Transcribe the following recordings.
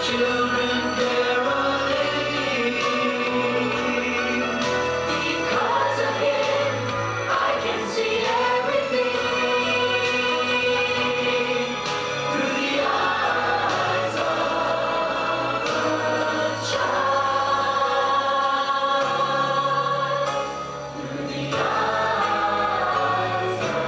children caroling. Because of him, I can see everything through the eyes of a child. Through the eyes of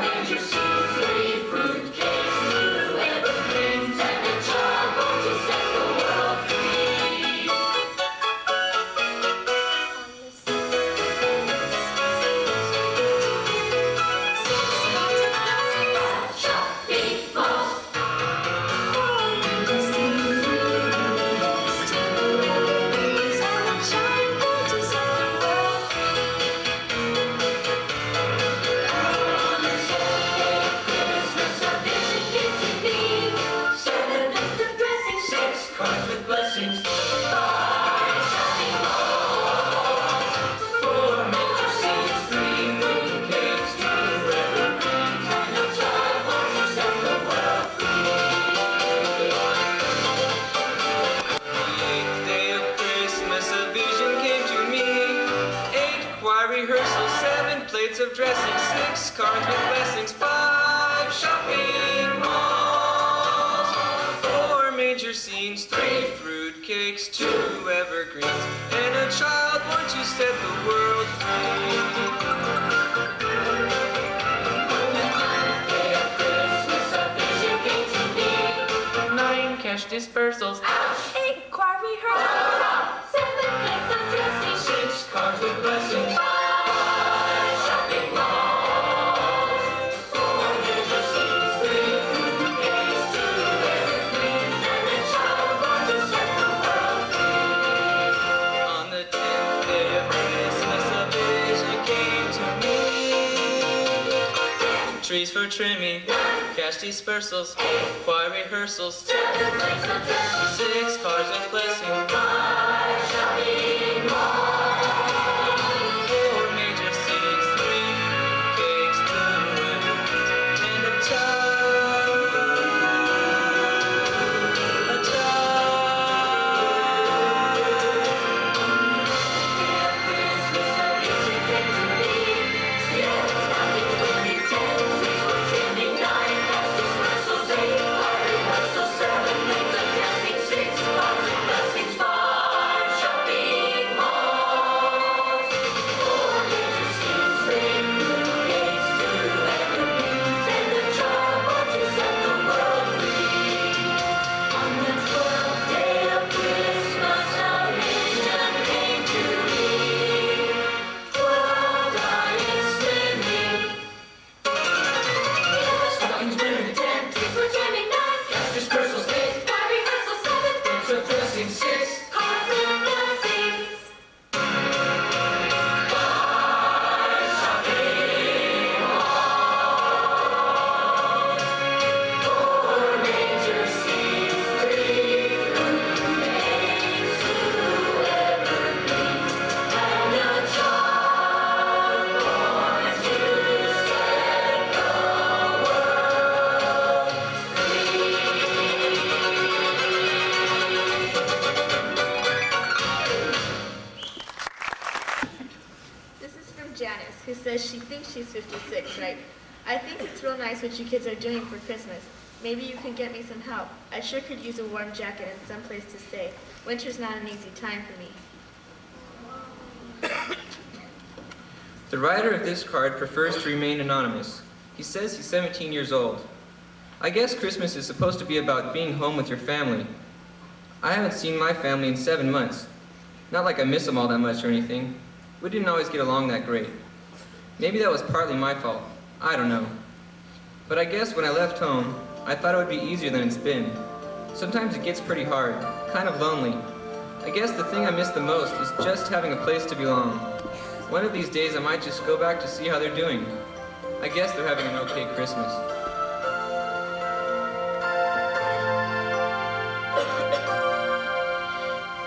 Major seeds, 3 fruitcakes, 2 evergreens, and a child born to set the world free. Shopping malls. Christmas, a vision came to me. 7 bits of dressing, 6 cards with blessings, 5 shopping malls, 4 major seeds, 3 fruitcakes, 2 evergreens, and a child born to set the world free. The 8th day of Christmas, a vision came to me. 8 choir rehearsals, 7 plates of dressing, 6 cards with blessings, 5 shopping malls, 4 major scenes, 3 fruitcakes, 2 evergreens, and a child born to set the world free. On the 10th day of Christmas, a vision came to me. 9 cash dispersals, 8 choir rehearsals. 7 plates of dressing, 6 cards with blessings, 5 shopping malls, 4 major scenes, 3 fruitcakes, 2 evergreens, and a child born to set the world free. On the 10th day of Christmas, a vision came to me. 10, Trees for trimming, 9, cash dispersals, 8, choir rehearsals, 7 plates of dressing, 6 cards with blessing, 5 shopping malls, 4 major scenes, 3 fruitcakes, 2 evergreens, and a child. Christmas, a vision came to me. 10 stockings were made, 10 trees were trimming, 9 cash dispersals, 8 choir rehearsals, 7 plates of dressing, 6 cards with blessings, 5 shopping malls, 4 major scenes, 3 fruitcakes, 2 evergreens, and a child born to set the world free. On the 12th day of Christmas, a vision came to me. 12 dice swimming, 11 stockings rimming, 10 trees were trimming, 9 cash dispersals, 8 choir rehearsals, 7 bits of dressing, 6 cards with blessings, 5 shopping malls, 4 major scenes, 3 fruitcakes, 2 evergreens, and a child born to set the world free. This is from Janice, who says she thinks she's 56, right? I think it's real nice what you kids are doing for Christmas. Maybe you can get me some help. I sure could use a warm jacket and some place to stay. Winter's not an easy time for me. The writer of this card prefers to remain anonymous. He says he's 17 years old. I guess Christmas is supposed to be about being home with your family. I haven't seen my family in 7 months. Not like I miss them all that much or anything. We didn't always get along that great. Maybe that was partly my fault. I don't know. But I guess when I left home, I thought it would be easier than it's been. Sometimes it gets pretty hard, kind of lonely. I guess the thing I miss the most is just having a place to belong. One of these days I might just go back to see how they're doing. I guess they're having an okay Christmas.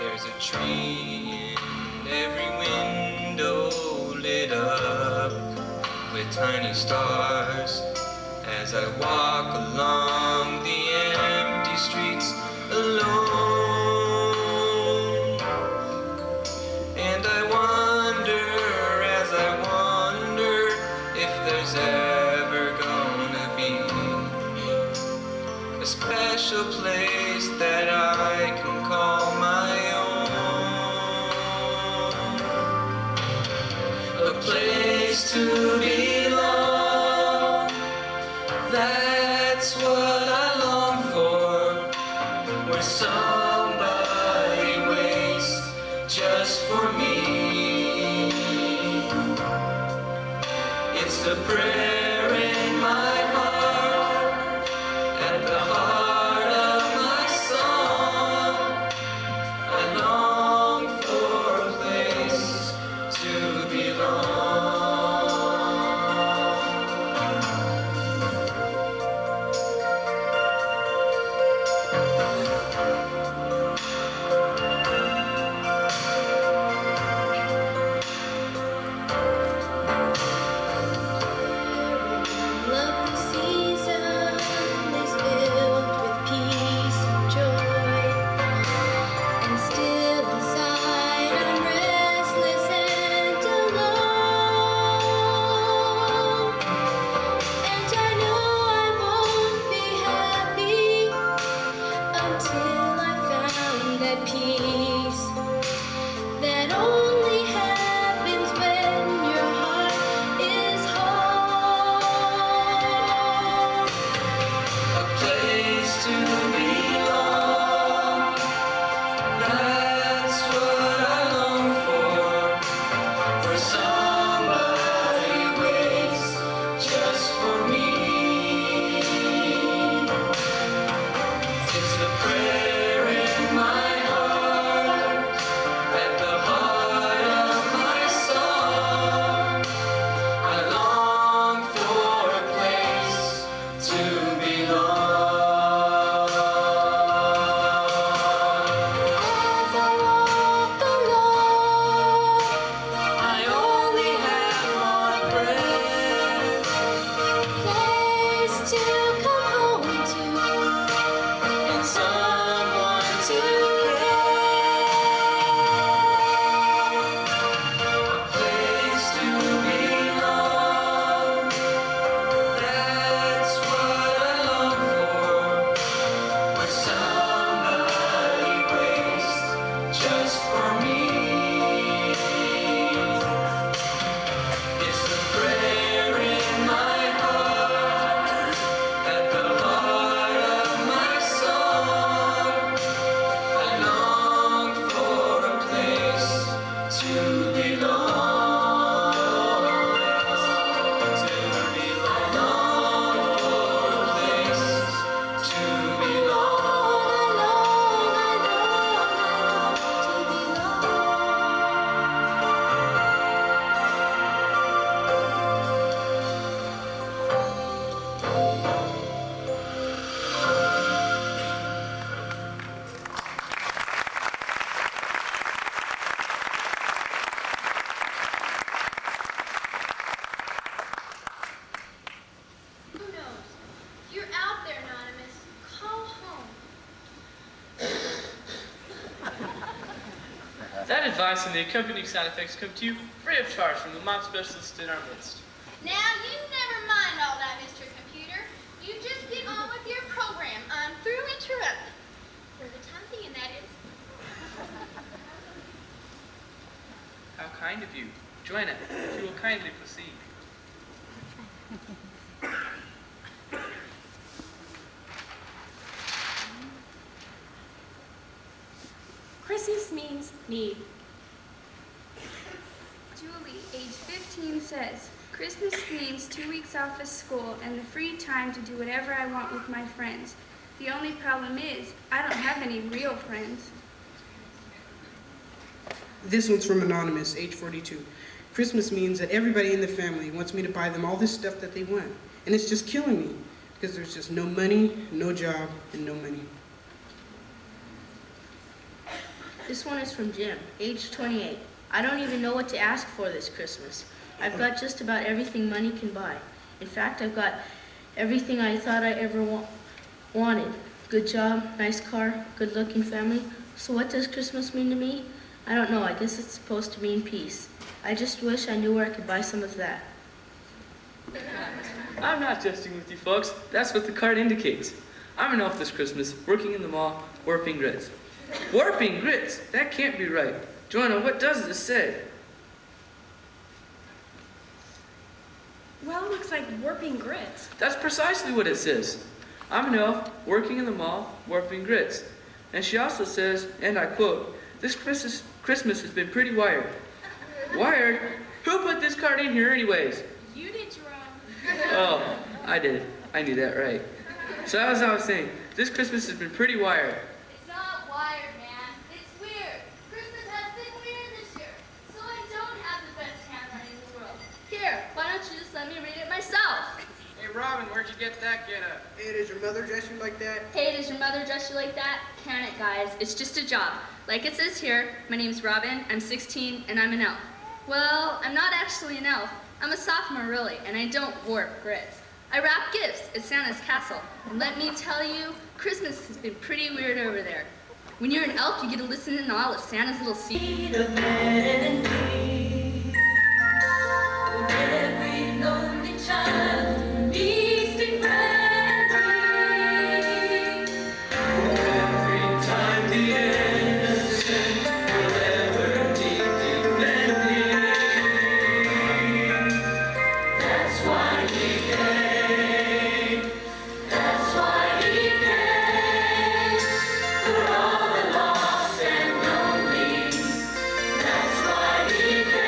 There's a tree in every window lit up with tiny stars. As I walk along the empty streets alone, and I wonder, as I wonder, if there's ever gonna be a special place that I can call my own, a place to belong. That's what I long for, where somebody waits just for me. It's the prayer in my heart, at the heart of my song. I long for a place to belong. That advice and the accompanying sound effects come to you free of charge from the mom specialist in our midst. Now, you never mind all that, Mr. Computer. You just get on with your program. I'm through interrupting. For the time being, that is. How kind of you. Joanna, if you will kindly proceed. Christmas means need. Julie, age 15, says, Christmas means 2 weeks off of school and the free time to do whatever I want with my friends. The only problem is, I don't have any real friends. This one's from Anonymous, age 42. Christmas means that everybody in the family wants me to buy them all this stuff that they want. And it's just killing me because there's just no money, no job, and no money. This one is from Jim, age 28. I don't even know what to ask for this Christmas. I've got just about everything money can buy. In fact, I've got everything I thought I ever wanted. Good job, nice car, good-looking family. So what does Christmas mean to me? I don't know. I guess it's supposed to mean peace. I just wish I knew where I could buy some of that. I'm not jesting with you folks. That's what the card indicates. I'm an elf this Christmas, working in the mall, warping grits. Warping grits? That can't be right. Joanna, what does this say? Well, looks like warping grits. That's precisely what it says. I'm an elf, working in the mall, warping grits. And she also says, and I quote, this Christmas has been pretty wired. Wired? Who put this card in here anyways? You did, Jerome. Oh, I did. I knew that right. So as I was saying, this Christmas has been pretty wired. It's not wired, man. It's weird. Christmas has been weird this year, so I don't have the best handwriting in the world. Here, why don't you just let me read it myself? Hey, Robin, where'd you get that getup? Hey, does your mother dress you like that? Hey, does your mother dress you like that? Can it, guys? It's just a job. Like it says here, my name's Robin, I'm 16, and I'm an elf. Well, I'm not actually an elf. I'm a sophomore, really, and I don't warp grits. I wrap gifts at Santa's castle, and let me tell you, Christmas has been pretty weird over there. When you're an elf, you get to listen in all of Santa's little secrets. Every lonely child beasting friendly. Every time the innocent will ever need defending. That's why he came. That's why he came. For all the lost and lonely. That's why he came.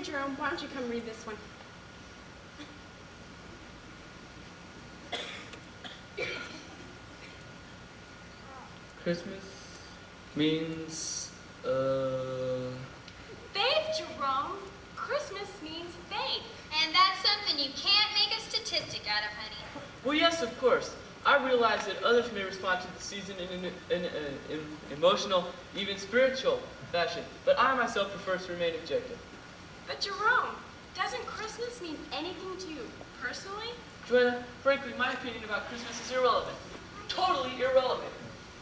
Jerome, why don't you come read this one? Christmas means, Faith, Jerome. Christmas means faith. And that's something you can't make a statistic out of, honey. Well, yes, of course. I realize that others may respond to the season in an emotional, even spiritual fashion, but I myself prefer to remain objective. But Jerome, doesn't Christmas mean anything to you personally? Joanna, frankly, my opinion about Christmas is irrelevant. Totally irrelevant.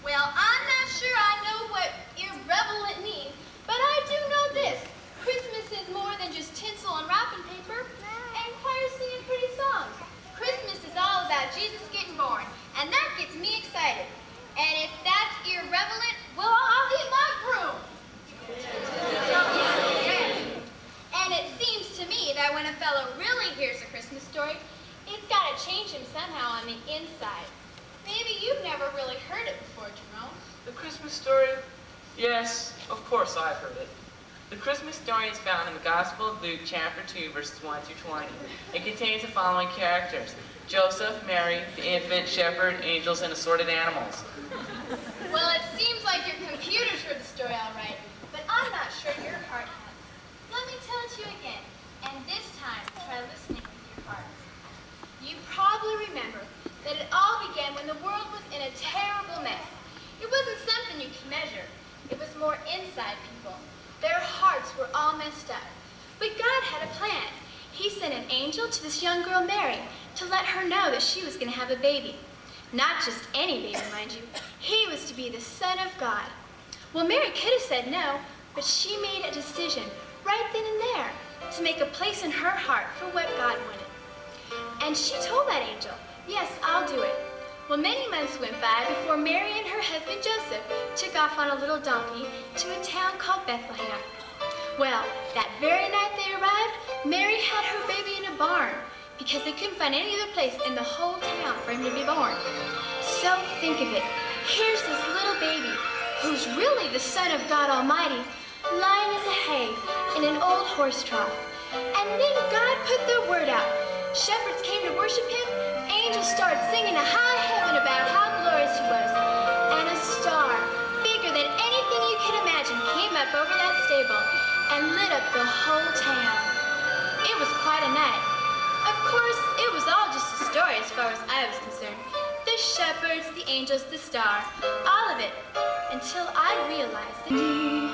Well, I'm not sure I know what irrelevant means, but I do know this. Christmas is more than just tinsel and wrapping paper and choirs singing pretty songs. Christmas is all about Jesus getting born, and that gets me excited. And if that's irrelevant, well, I'll get my broom. And it seems to me that when a fellow really hears a Christmas story, it's got to change him somehow on the inside. Maybe you've never really heard it before, Jerome. The Christmas story? Yes, of course I've heard it. The Christmas story is found in the Gospel of Luke, chapter 2, verses 1 through 20. It contains the following characters: Joseph, Mary, the infant, shepherd, angels, and assorted animals. Well, it seems like your computer's heard the story all right, but I'm not sure your heart has. Let me tell it to you again, and this time try listening with your heart. You probably remember that it all began when the world was in a terrible mess. It wasn't something you could measure. It was more inside people. Their hearts were all messed up. But God had a plan. He sent an angel to this young girl, Mary, to let her know that she was going to have a baby. Not just any baby, mind you. He was to be the Son of God. Well, Mary could have said no, but she made a decision right then and there to make a place in her heart for what God wanted. And she told that angel, "Yes, I'll do it." Well, many months went by before Mary and her husband Joseph took off on a little donkey to a town called Bethlehem. Well, that very night they arrived, Mary had her baby in a barn because they couldn't find any other place in the whole town for him to be born. So think of it. Here's this little baby, who's really the Son of God Almighty, lying in the hay in an old horse trough. And then God put the word out. Shepherds came to worship him. Angels started singing to high heaven about how glorious he was. And a star, bigger than anything you could imagine, came up over that stable and lit up the whole town. It was quite a night. Of course, it was all just a story as far as I was concerned. The shepherds, the angels, the star, all of it. Until I realized that he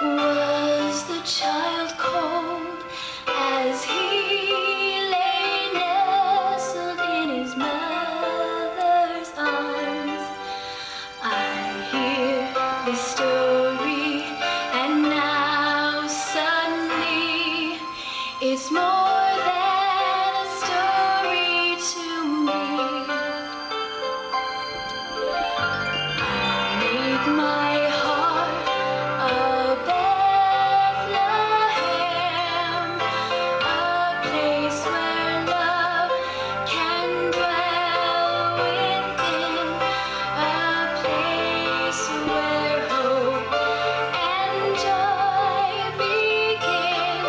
was the child cold as he lay nestled in his mother's arms. I hear the story, and now suddenly it's more than a story to me. I make my heart a Bethlehem, a place where love can dwell within, a place where hope and joy begin,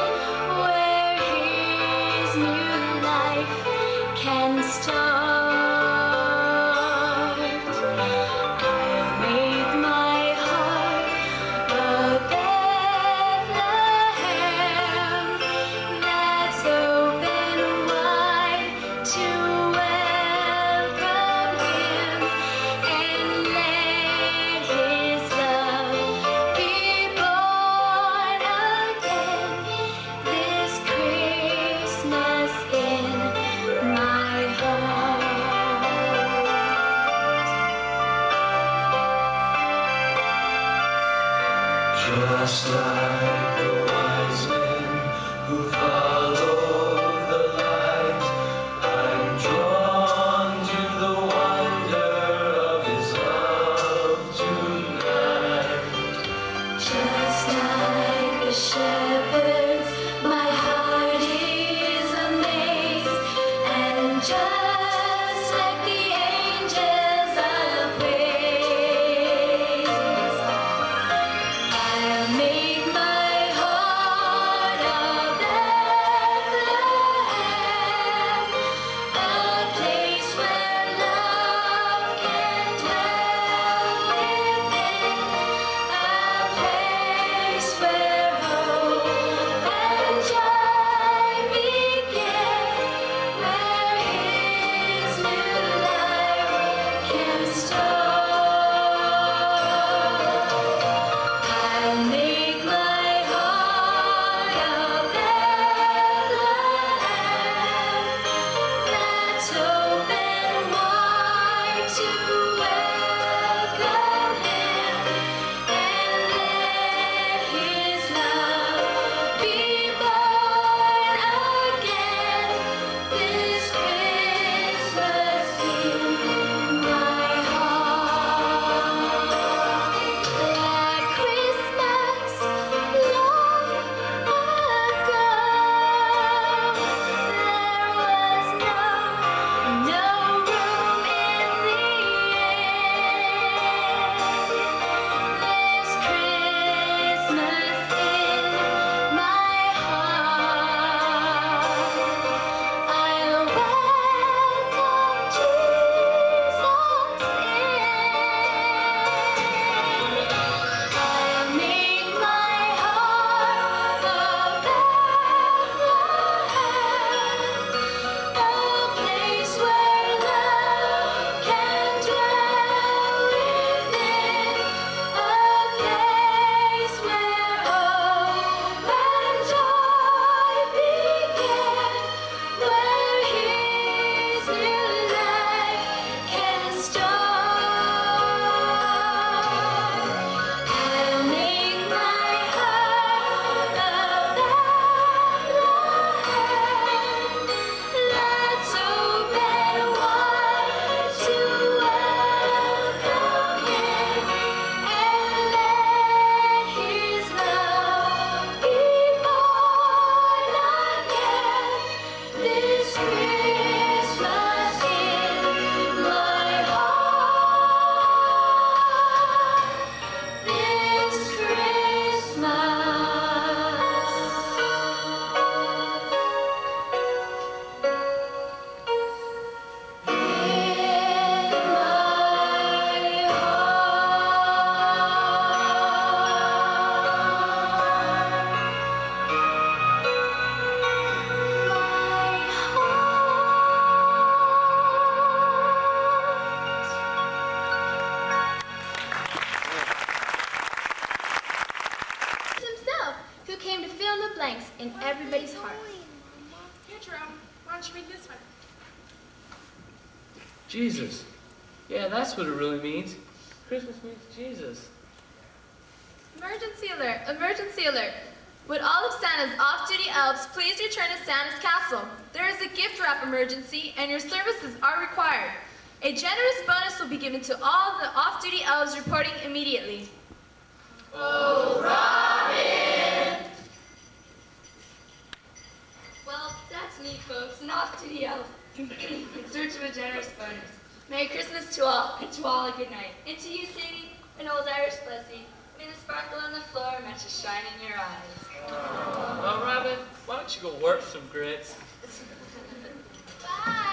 where his new life can start. I'll make my heart a Bethlehem that's open wide to welcome him, and let his love be born again this Christmas in my heart. Just like the wise men who follow the light, I'm drawn to the wonder of his love tonight. Just like the shepherds, my heart is amazed, and just like the angels I'll praise. I'll make my heart who came to fill in the blanks in everybody's hearts. Here, Jerome, why don't you read this one? Jesus. Yeah, that's what it really means. Christmas means Jesus. Emergency alert! Emergency alert! Would all of Santa's off-duty elves please return to Santa's castle? There is a gift wrap emergency, and your services are required. A generous bonus will be given to all the off-duty elves reporting immediately. Oh, Robin! Well, that's me, folks, and off to the elf in search of a generous bonus. Merry Christmas to all, and to all a good night. And to you, Sadie, an old Irish blessing. May the sparkle on the floor match a shine in your eyes. Well, Robin, why don't you go work some grits? Bye.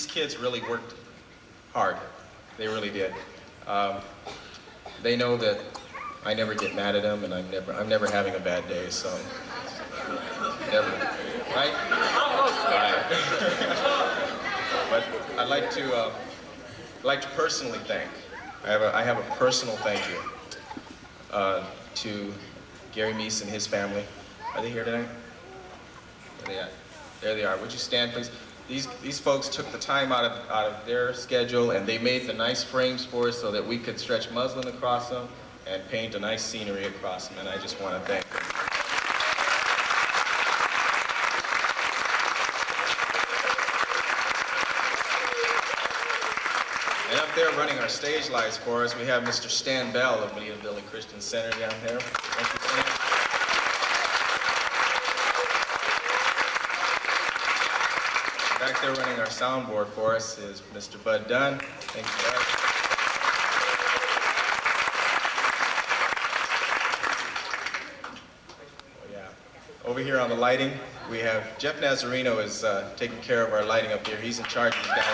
Kids really worked hard. They really did. They know that I never get mad at them, and I'm never having a bad day. So never, right? Right. But I'd like to personally thank. I have a personal thank you to Gary Meese and his family. Are they here tonight? There they are. Would you stand, please? These folks took the time out of their schedule, and they made the nice frames for us so that we could stretch muslin across them and paint a nice scenery across them, and I just want to thank them. And up there running our stage lights for us, we have Mr. Stan Bell of Medina Valley Christian Center down there. Thank you, Stan. Back there running our soundboard for us is Mr. Bud Dunn. Thank you, Bud. Oh, yeah. Over here on the lighting, we have Jeff Nazarino is taking care of our lighting up here. He's in charge of these guys.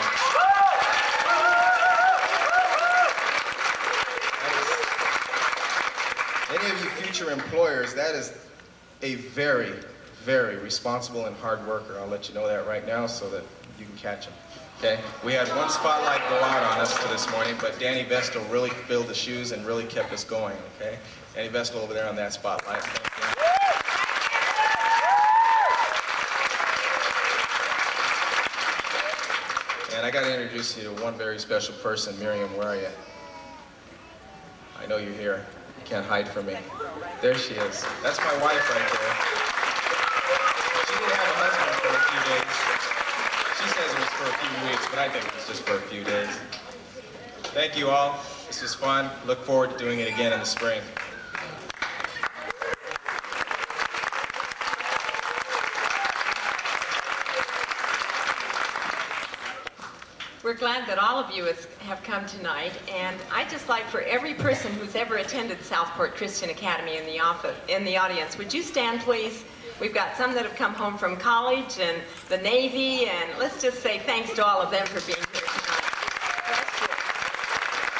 Any of you future employers, that is a very, very responsible and hard worker. I'll let you know that right now so that you can catch him. Okay? We had one spotlight go out on us this morning, but Danny Vestal really filled the shoes and really kept us going. Okay? Danny Vestal over there on that spotlight. Thank you. And I got to introduce you to one very special person. Miriam, where are you? I know you're here. You can't hide from me. There she is. That's my wife right there. She did have a husband for a few days. She says it was for a few weeks, but I think it was just for a few days. Thank you all. This was fun. Look forward to doing it again in the spring. We're glad that all of you have come tonight, and I'd just like for every person who's ever attended Southport Christian Academy in the audience, would you stand, please? We've got some that have come home from college and the Navy, and let's just say thanks to all of them for being here.